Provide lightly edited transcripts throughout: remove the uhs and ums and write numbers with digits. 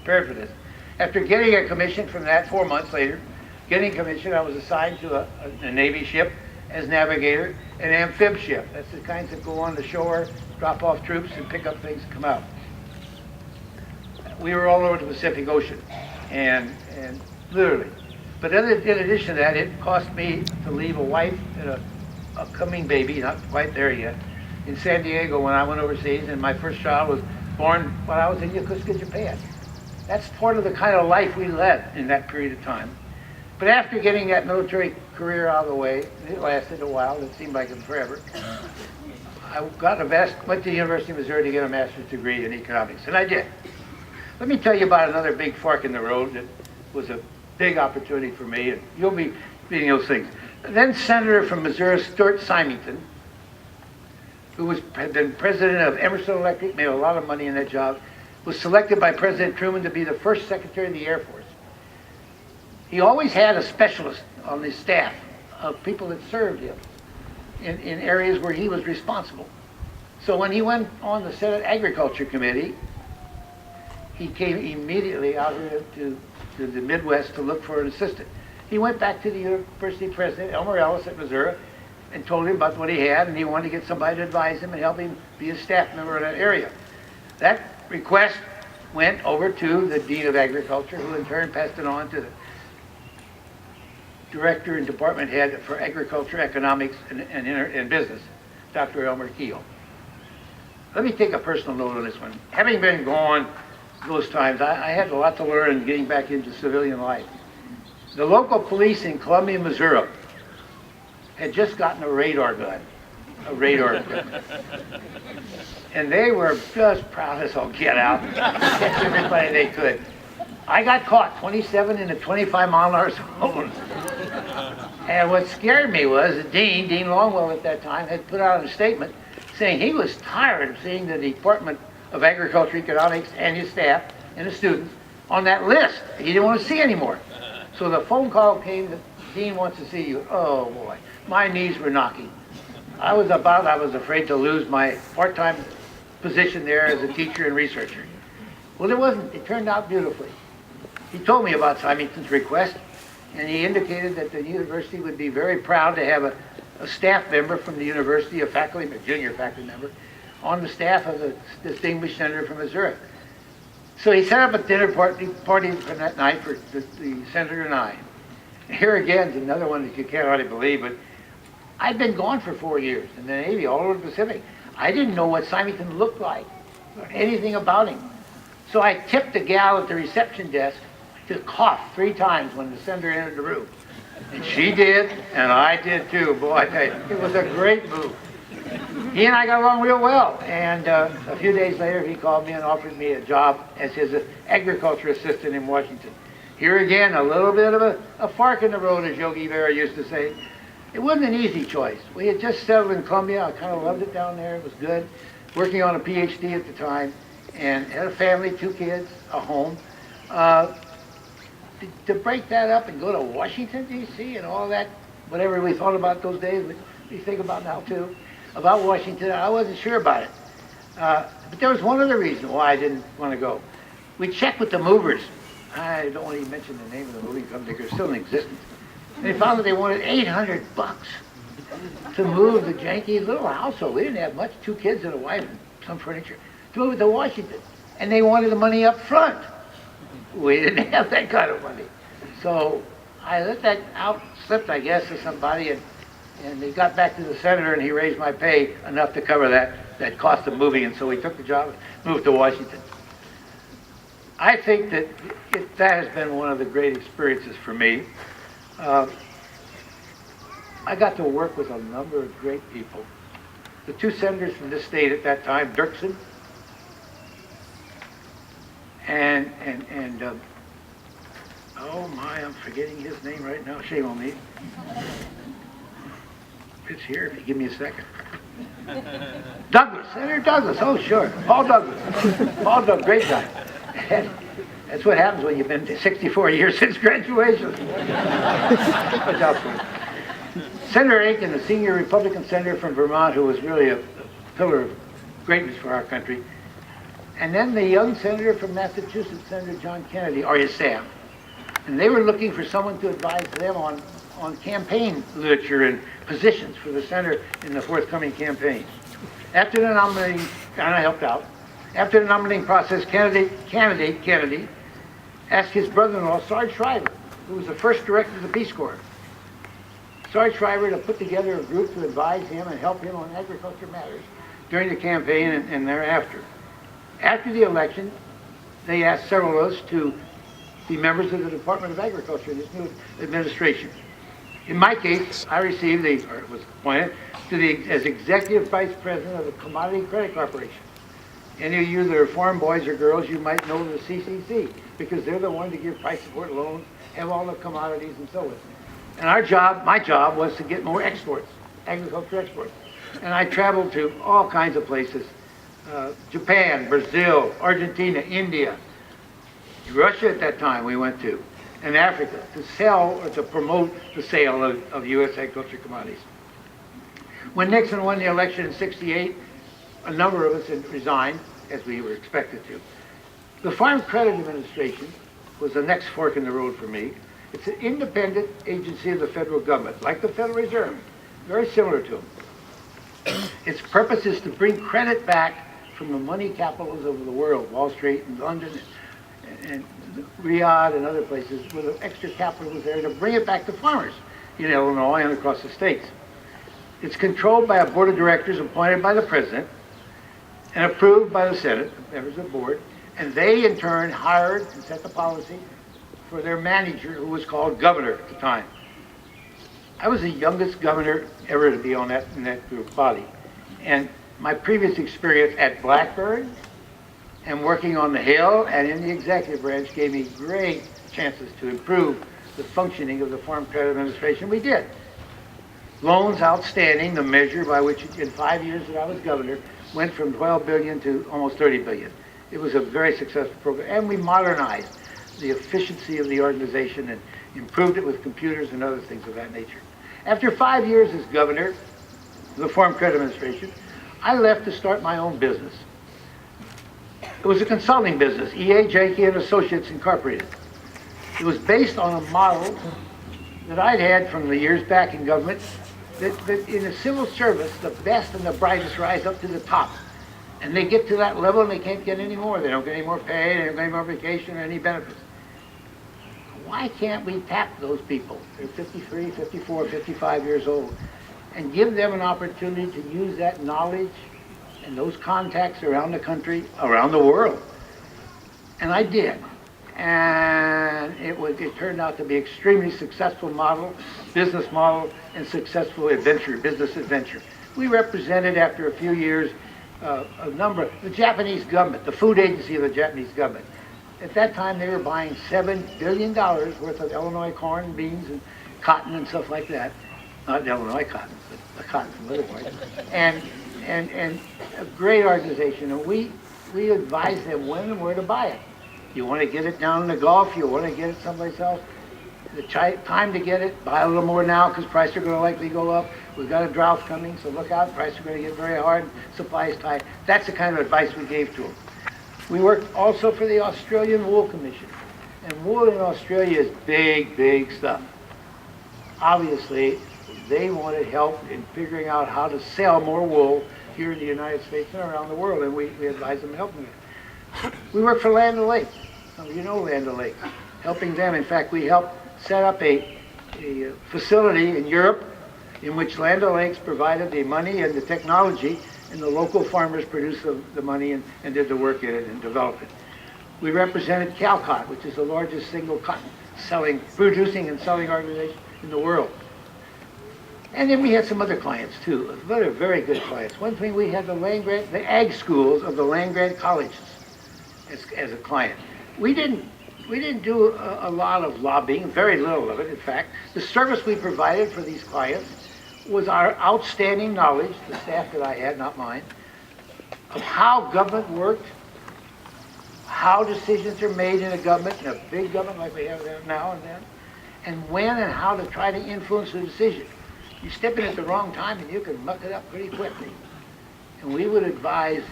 prepared for this. After getting a commission from that, 4 months later, getting a commission, I was assigned to a Navy ship as navigator, an amphib ship. That's the kinds that go on the shore, drop off troops, and pick up things and come out. We were all over the Pacific Ocean, and literally. But in addition to that, it cost me to leave a wife and a coming baby, not quite there yet, in San Diego when I went overseas, and my first child was born while I was in Yokosuka, Japan. That's part of the kind of life we led in that period of time. But after getting that military career out of the way, it lasted a while, it seemed like it was forever, I went to the University of Missouri to get a master's degree in economics, and I did. Let me tell you about another big fork in the road that was a big opportunity for me, and you'll be reading those things. Then Senator from Missouri, Stuart Symington, who had been president of Emerson Electric, made a lot of money in that job, was selected by President Truman to be the first Secretary of the Air Force. He always had a specialist on his staff of people that served him in areas where he was responsible. So when he went on the Senate Agriculture Committee, he came immediately out here to the Midwest to look for an assistant. He went back to the university president, Elmer Ellis at Missouri, and told him about what he had, and he wanted to get somebody to advise him and help him be a staff member in that area. That request went over to the Dean of Agriculture, who in turn passed it on to the Director and Department Head for Agriculture, Economics, and Business, Dr. Elmer Keel. Let me take a personal note on this one. Having been gone those times, I had a lot to learn getting back into civilian life. The local police in Columbia, Missouri had just gotten a radar gun, and they were just proud as all get out, catch everybody they could. I got caught 27 in a 25-mile-an-hour zone. And what scared me was that Dean Longwell at that time, had put out a statement saying he was tired of seeing the Department of Agriculture, Economics, and his staff and the students on that list. He didn't want to see anymore. So the phone call came that Dean wants to see you. Oh boy, my knees were knocking. I was afraid to lose my part-time position there as a teacher and researcher. Well, it wasn't. It turned out beautifully. He told me about Symington's request, and he indicated that the university would be very proud to have a staff member from the university, a junior faculty member, on the staff of the distinguished senator from Missouri. So he set up a dinner party for that night for the senator and I. Here again is another one that you can't hardly believe, but I'd been gone for 4 years in the Navy, all over the Pacific. I didn't know what Symington looked like, or anything about him. So I tipped the gal at the reception desk to cough 3 times when the senator entered the room. And she did, and I did too. Boy, I tell you, it was a great move. He and I got along real well, and a few days later he called me and offered me a job as his agriculture assistant in Washington. Here again, a little bit of a fork in the road, as Yogi Berra used to say. It wasn't an easy choice. We had just settled in Columbia. I kind of loved it down there. It was good. Working on a PhD at the time, and had a family, 2 kids, a home. To break that up and go to Washington, D.C. and all that, whatever we thought about those days, we think about now too, about Washington, I wasn't sure about it. But there was one other reason why I didn't want to go. We checked with the movers. I don't want to even mention the name of the moving company because they're still in existence. And they found that they wanted $800 to move the Jaenke little household. We didn't have much, 2 kids and a wife and some furniture, to move it to Washington. And they wanted the money up front. We didn't have that kind of money. So I let that out slip, I guess, to somebody, and they got back to the senator, and he raised my pay enough to cover that cost of moving, and so we took the job and moved to Washington. I think that that has been one of the great experiences for me. I got to work with a number of great people. The 2 senators from this state at that time, Dirksen and oh my, I'm forgetting his name right now. Shame on me. It's here if you give me a second. Douglas, Senator Douglas. Oh, sure. Paul Douglas. Paul Douglas, great guy. That's what happens when you've been 64 years since graduation. Senator Aiken, the senior Republican senator from Vermont, who was really a pillar of greatness for our country, and then the young senator from Massachusetts, Senator John Kennedy, or his staff. And they were looking for someone to advise them on campaign literature and positions for the senator in the forthcoming campaign. After the nominating, and I helped out, after the nominating process, Kennedy asked his brother-in-law, Sarge Shriver, who was the first director of the Peace Corps, Sarge Shriver, to put together a group to advise him and help him on agriculture matters during the campaign and thereafter. After the election, they asked several of us to be members of the Department of Agriculture in this new administration. In my case, I received, or was appointed as Executive Vice President of the Commodity Credit Corporation. Any of you that are farm boys or girls, you might know the CCC, because they're the ones to give price support loans, have all the commodities and so on. And my job was to get more exports, agriculture exports. And I traveled to all kinds of places, Japan, Brazil, Argentina, India, Russia at that time we went to, and Africa, to sell or to promote the sale of U.S. agriculture commodities. When Nixon won the election in '68, a number of us had resigned, as we were expected to. The Farm Credit Administration was the next fork in the road for me. It's an independent agency of the federal government, like the Federal Reserve, very similar to them. Its purpose is to bring credit back from the money capitals of the world, Wall Street and London and Riyadh and other places, where the extra capital was there, to bring it back to farmers in Illinois and across the states. It's controlled by a board of directors appointed by the president and approved by the Senate, members of the board, and they in turn hired and set the policy for their manager, who was called governor at the time. I was the youngest governor ever to be on in that group body. And my previous experience at Blackburn and working on the Hill and in the executive branch gave me great chances to improve the functioning of the Farm Credit Administration. We did. Loans outstanding, the measure by which in 5 years that I was governor, went from 12 billion to almost 30 billion. It was a very successful program, and we modernized the efficiency of the organization and improved it with computers and other things of that nature. After 5 years as governor of the Farm Credit Administration, I left to start my own business. It was a consulting business, Ed Jaenke and Associates Incorporated. It was based on a model that I'd had from the years back in government, that in the civil service, the best and the brightest rise up to the top. And they get to that level and they can't get any more. They don't get any more pay, they don't get any more vacation or any benefits. Why can't we tap those people? They're 53, 54, 55 years old, and give them an opportunity to use that knowledge and those contacts around the country, around the world. And I did. And it turned out to be extremely successful business model, and successful business adventure. We represented, after a few years, the Japanese government, the food agency of the Japanese government. At that time, they were buying $7 billion worth of Illinois corn and beans and cotton and stuff like that. Not Illinois cotton, but the cotton from other parts. And a great organization. And we advised them when and where to buy it. You want to get it down in the Gulf, you want to get it someplace else, the time to get it, buy a little more now because prices are going to likely go up. We've got a drought coming, so look out, prices are going to get very hard, supply is tight. That's the kind of advice we gave to them. We worked also for the Australian Wool Commission. And wool in Australia is big, big stuff. Obviously, they wanted help in figuring out how to sell more wool here in the United States and around the world, and we advised them and helped them. We worked for Land O'Lakes. Some of you know Land O'Lakes. Helping them. In fact, we helped set up a facility in Europe in which Land O'Lakes provided the money and the technology, and the local farmers produced the money and did the work in it and developed it. We represented Calcott, which is the largest single cotton producing and selling organization in the world. And then we had some other clients too, very, very good clients. One thing, we had the ag schools of the land-grant colleges as a client. We didn't do a lot of lobbying, very little of it, in fact. The service we provided for these clients was our outstanding knowledge, the staff that I had, not mine, of how government worked, how decisions are made in a government, in a big government like we have there now and then, and when and how to try to influence the decision. You step in at the wrong time and you can muck it up pretty quickly. And we would advise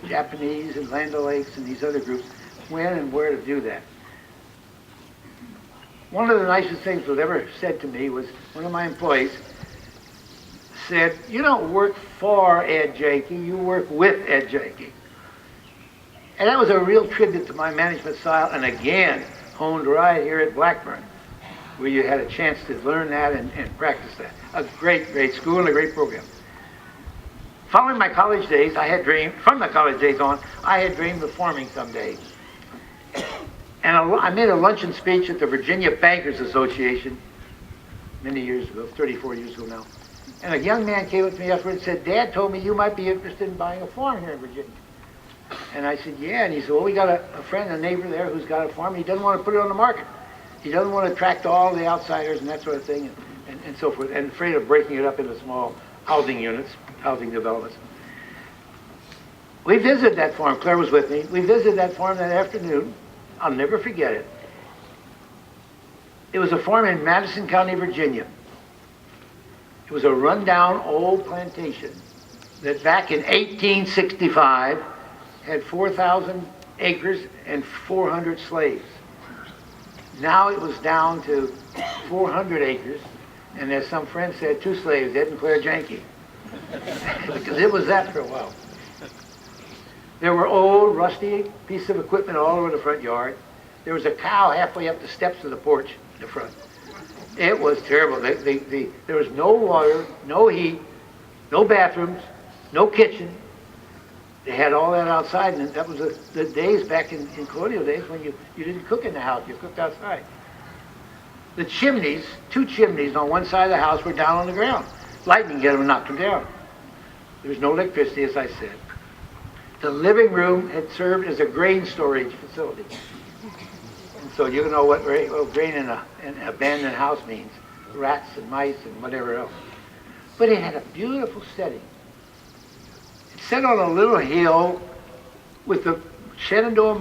Japanese and Land O'Lakes and these other groups, when and where to do that. One of the nicest things that was ever said to me was one of my employees said, "You don't work for Ed Jaenke, you work with Ed Jaenke." And that was a real tribute to my management style, and again, honed right here at Blackburn, where you had a chance to learn that and practice that. A great, great school and a great program. Following my college days, I had dreamed, from the college days on, I had dreamed of forming someday. And I made a luncheon speech at the Virginia Bankers Association many years ago, 34 years ago now. And a young man came up to me afterwards and said, "Dad told me you might be interested in buying a farm here in Virginia." And I said, "Yeah." And he said, "Well, we got a friend, a neighbor there who's got a farm. He doesn't want to put it on the market. He doesn't want to attract all the outsiders and that sort of thing, and so forth, and afraid of breaking it up into small housing units, housing developments." We visited that farm. Claire was with me. We visited that farm that afternoon. I'll never forget it. It was a farm in Madison County, Virginia. It was a rundown old plantation that back in 1865 had 4,000 acres and 400 slaves. Now it was down to 400 acres, and as some friend said, 2 slaves, Ed and Claire Jaenke, because it was that for a while. There were old, rusty pieces of equipment all over the front yard. There was a cow halfway up the steps of the porch in the front. It was terrible. There was no water, no heat, no bathrooms, no kitchen. They had all that outside, and that was the days back in colonial days when you didn't cook in the house, you cooked outside. The chimneys, 2 chimneys on one side of the house were down on the ground. Lightning hit them and knocked them down. There was no electricity, as I said. The living room had served as a grain storage facility. And so you know what grain in an abandoned house means. Rats and mice and whatever else. But it had a beautiful setting. It set on a little hill with the Shenandoah